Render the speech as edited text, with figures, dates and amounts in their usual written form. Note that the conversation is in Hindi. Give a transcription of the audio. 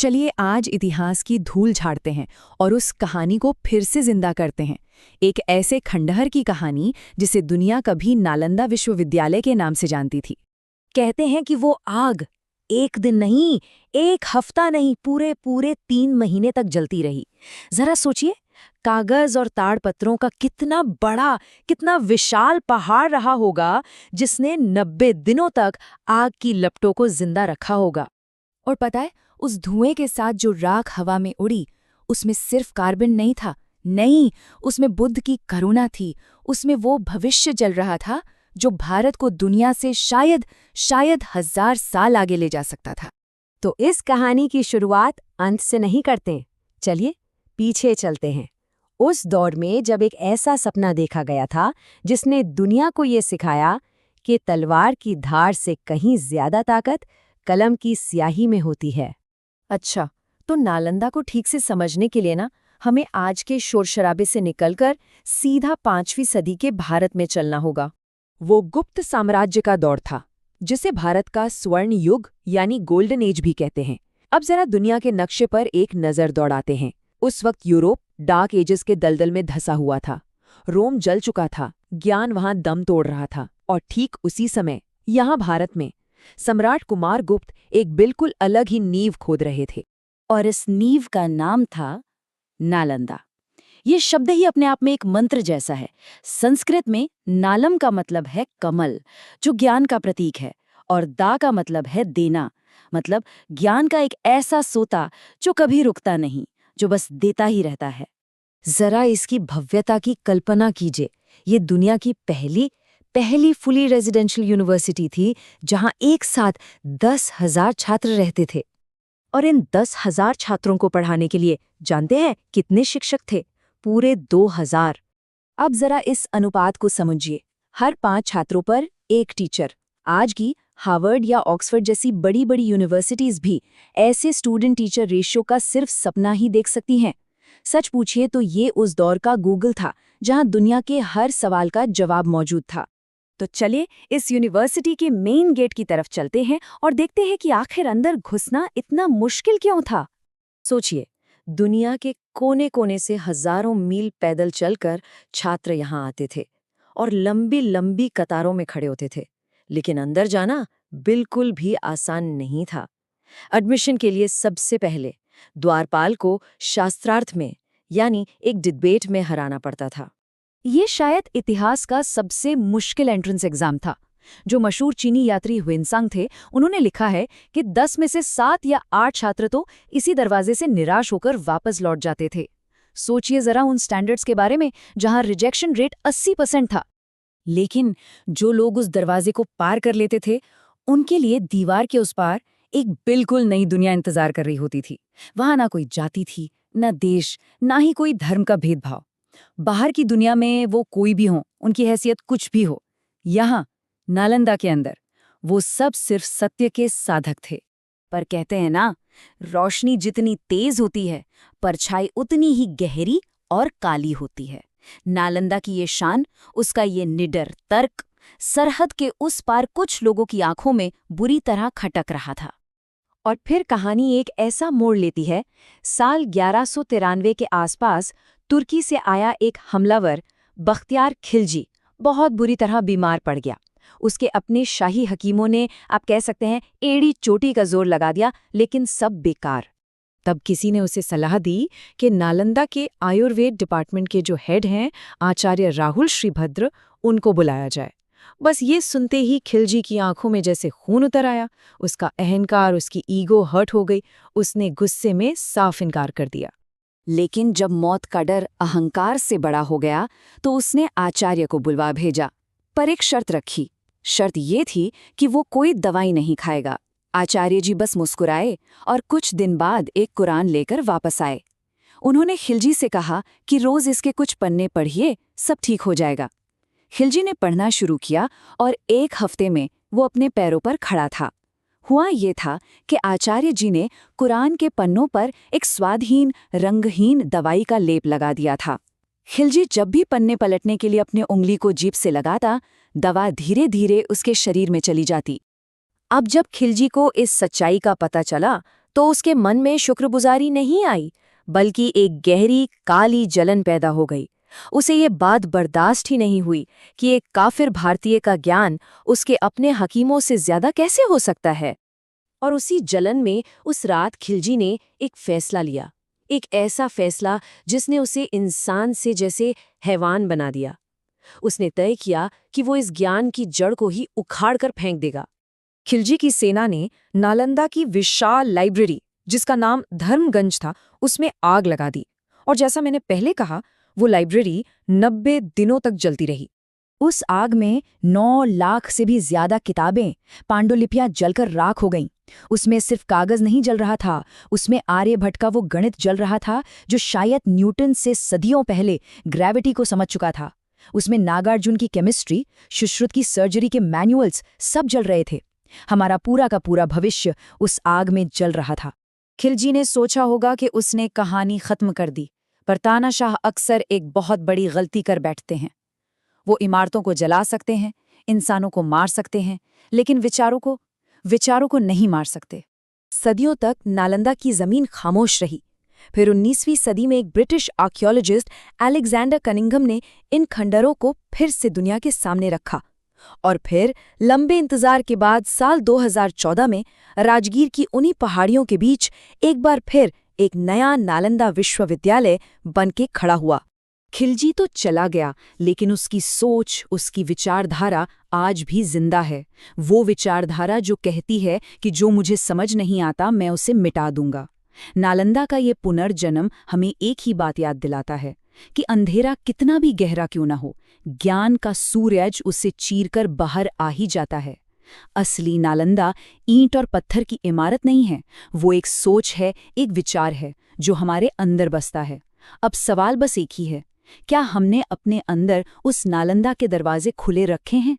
चलिए आज इतिहास की धूल झाड़ते हैं और उस कहानी को फिर से जिंदा करते हैं। एक ऐसे खंडहर की कहानी जिसे दुनिया कभी नालंदा विश्वविद्यालय के नाम से जानती थी। कहते हैं कि वो आग एक दिन नहीं, एक हफ्ता नहीं, पूरे पूरे 3 महीने तक जलती रही। जरा सोचिए, कागज और ताड़पत्रों का कितना बड़ा, कितना विशाल पहाड़ रहा होगा जिसने 90 दिनों तक आग की लपटों को जिंदा रखा होगा। और पता है, उस धुएं के साथ जो राख हवा में उड़ी, उसमें सिर्फ कार्बन नहीं था, नहीं, उसमें बुद्ध की करुणा थी। उसमें वो भविष्य जल रहा था जो भारत को दुनिया से शायद 1000 साल आगे ले जा सकता था। तो इस कहानी की शुरुआत अंत से नहीं करते, चलिए पीछे चलते हैं। उस दौर में जब एक ऐसा सपना देखा गया था जिसने दुनिया को ये सिखाया कि तलवार की धार से कहीं ज्यादा ताकत कलम की स्याही में होती है। अच्छा, तो नालंदा को ठीक से समझने के लिए ना हमें आज के शोर-शराबे से निकलकर सीधा 5वीं सदी के भारत में चलना होगा। वो गुप्त साम्राज्य का दौर था, जिसे भारत का स्वर्ण युग यानी गोल्डन एज भी कहते हैं। अब जरा दुनिया के नक्शे पर एक नज़र दौड़ाते हैं। उस वक्त यूरोप डार्क एजेस के दलदल में धंसा हुआ था। रोम जल चुका था, ज्ञान वहां दम तोड़ रहा था। और ठीक उसी समय यहाँ भारत में सम्राट कुमार गुप्त एक बिल्कुल अलग ही नींव खोद रहे थे। और इस नींव का नाम था नालंदा। ये शब्द ही अपने आप में एक मंत्र जैसा है। संस्कृत में नालम का मतलब है कमल, जो ज्ञान का प्रतीक है, और दा का मतलब है देना, मतलब ज्ञान का एक ऐसा सोता जो कभी रुकता नहीं, जो बस देता ही रहता है। जरा इसकी भव्यता की कल्पना कीजिए। ये दुनिया की पहली फुली रेजिडेंशियल यूनिवर्सिटी थी जहां एक साथ 10,000 छात्र रहते थे। और इन 10,000 छात्रों को पढ़ाने के लिए जानते हैं कितने शिक्षक थे? पूरे 2,000। अब जरा इस अनुपात को समझिए, हर 5 छात्रों पर एक टीचर। आज की हार्वर्ड या ऑक्सफोर्ड जैसी बड़ी बड़ी यूनिवर्सिटीज भी ऐसे स्टूडेंट टीचर रेशियो का सिर्फ सपना ही देख सकती हैं। सच पूछिए तो ये उस दौर का गूगल था, जहां दुनिया के हर सवाल का जवाब मौजूद था। तो चलिए इस यूनिवर्सिटी के मेन गेट की तरफ चलते हैं और देखते हैं कि आखिर अंदर घुसना इतना मुश्किल क्यों था। सोचिए, दुनिया के कोने कोने से हजारों मील पैदल चलकर छात्र यहाँ आते थे और लंबी लंबी कतारों में खड़े होते थे। लेकिन अंदर जाना बिल्कुल भी आसान नहीं था। एडमिशन के लिए सबसे पहले द्वारपाल को शास्त्रार्थ में यानी एक डिबेट में हराना पड़ता था। ये शायद इतिहास का सबसे मुश्किल एंट्रेंस एग्जाम था। जो मशहूर चीनी यात्री हुइनसांग थे, उन्होंने लिखा है कि 10 में से 7 या 8 छात्र तो इसी दरवाजे से निराश होकर वापस लौट जाते थे। सोचिए जरा उन स्टैंडर्ड्स के बारे में जहां रिजेक्शन रेट 80% था। लेकिन जो लोग उस दरवाजे को पार कर लेते थे, उनके लिए दीवार के उस पार एक बिल्कुल नई दुनिया इंतजार कर रही होती थी। वहां ना कोई जाति थी, न देश, ना ही कोई धर्म का भेदभाव। बाहर की दुनिया में वो कोई भी हो, उनकी हैसियत कुछ भी हो, यहाँ नालंदा के अंदर वो सब सिर्फ सत्य के साधक थे। पर कहते हैं ना, रोशनी जितनी तेज होती है, परछाई उतनी ही गहरी और काली होती है। नालंदा की ये शान, उसका ये निडर तर्क, सरहद के उस पार कुछ लोगों की आंखों में बुरी तरह खटक रहा था। और फिर कहानी एक ऐसा मोड़ लेती है। साल 1193 के आसपास तुर्की से आया एक हमलावर बख्तियार खिलजी बहुत बुरी तरह बीमार पड़ गया। उसके अपने शाही हकीमों ने, आप कह सकते हैं, एड़ी चोटी का जोर लगा दिया, लेकिन सब बेकार। तब किसी ने उसे सलाह दी कि नालंदा के आयुर्वेद डिपार्टमेंट के जो हेड हैं, आचार्य राहुल श्रीभद्र, उनको बुलाया जाए। बस ये सुनते ही खिलजी की आंखों में जैसे खून उतर आया। उसका अहंकार, उसकी ईगो हर्ट हो गई। उसने गुस्से में साफ इनकार कर दिया। लेकिन जब मौत का डर अहंकार से बड़ा हो गया तो उसने आचार्य को बुलवा भेजा, पर एक शर्त रखी। शर्त ये थी कि वो कोई दवाई नहीं खाएगा। आचार्य जी बस मुस्कुराए और कुछ दिन बाद एक कुरान लेकर वापस आए। उन्होंने खिलजी से कहा कि रोज इसके कुछ पन्ने पढ़िए, सब ठीक हो जाएगा। खिलजी ने पढ़ना शुरू किया और 1 हफ्ते में वो अपने पैरों पर खड़ा था। हुआ ये था कि आचार्य जी ने कुरान के पन्नों पर एक स्वादहीन, रंगहीन दवाई का लेप लगा दिया था। खिलजी जब भी पन्ने पलटने के लिए अपने उंगली को जीभ से लगाता, दवा धीरे धीरे उसके शरीर में चली जाती। अब जब खिलजी को इस सच्चाई का पता चला तो उसके मन में शुक्रगुजारी नहीं आई, बल्कि एक गहरी काली जलन पैदा हो गई। उसे ये बात बर्दाश्त ही नहीं हुई कि एक काफिर भारतीय का ज्ञान उसके अपने हकीमों से ज्यादा कैसे हो सकता है। और उसी जलन में उस रात खिलजी ने एक फैसला लिया, एक ऐसा फैसला जिसने उसे इंसान से जैसे हैवान बना दिया। उसने तय किया कि वो इस ज्ञान की जड़ को ही उखाड़ कर फेंक देगा। खिलजी की सेना ने नालंदा की विशाल लाइब्रेरी, जिसका नाम धर्मगंज था, उसमें आग लगा दी। और जैसा मैंने पहले कहा, वो लाइब्रेरी 90 दिनों तक जलती रही। उस आग में 9 लाख से भी ज्यादा किताबें, पांडुलिपियां जलकर राख हो गईं। उसमें सिर्फ कागज नहीं जल रहा था, उसमें आर्यभट्ट का वो गणित जल रहा था जो शायद न्यूटन से सदियों पहले ग्रेविटी को समझ चुका था। उसमें नागार्जुन की केमिस्ट्री, सुश्रुत की सर्जरी के मैनुअल्स सब जल रहे थे। हमारा पूरा का पूरा भविष्य उस आग में जल रहा था। खिलजी ने सोचा होगा कि उसने कहानी खत्म कर दी, पर तानाशाह अक्सर एक बहुत बड़ी गलती कर बैठते हैं। वो इमारतों को जला सकते हैं, इंसानों को मार सकते हैं, लेकिन विचारों को नहीं मार सकते। सदियों तक नालंदा की जमीन खामोश रही। फिर 19वीं सदी में एक ब्रिटिश आर्कियोलॉजिस्ट अलेक्जेंडर कनिंघम ने इन खंडरों को फिर से दुनिया के सामने रखा। और फिर लंबे इंतजार के बाद साल 2014 में राजगीर की उन्हीं पहाड़ियों के बीच एक बार फिर एक नया नालंदा विश्वविद्यालय बनके खड़ा हुआ। खिलजी तो चला गया, लेकिन उसकी सोच, उसकी विचारधारा आज भी जिंदा है। वो विचारधारा जो कहती है कि जो मुझे समझ नहीं आता मैं उसे मिटा दूंगा। नालंदा का ये पुनर्जन्म हमें एक ही बात याद दिलाता है कि अंधेरा कितना भी गहरा क्यों ना हो, ज्ञान का सूरज उसे चीरकर बाहर आ ही जाता है। असली नालंदा ईंट और पत्थर की इमारत नहीं है, वो एक सोच है, एक विचार है जो हमारे अंदर बसता है। अब सवाल बस एक ही है, क्या हमने अपने अंदर उस नालंदा के दरवाजे खुले रखे हैं?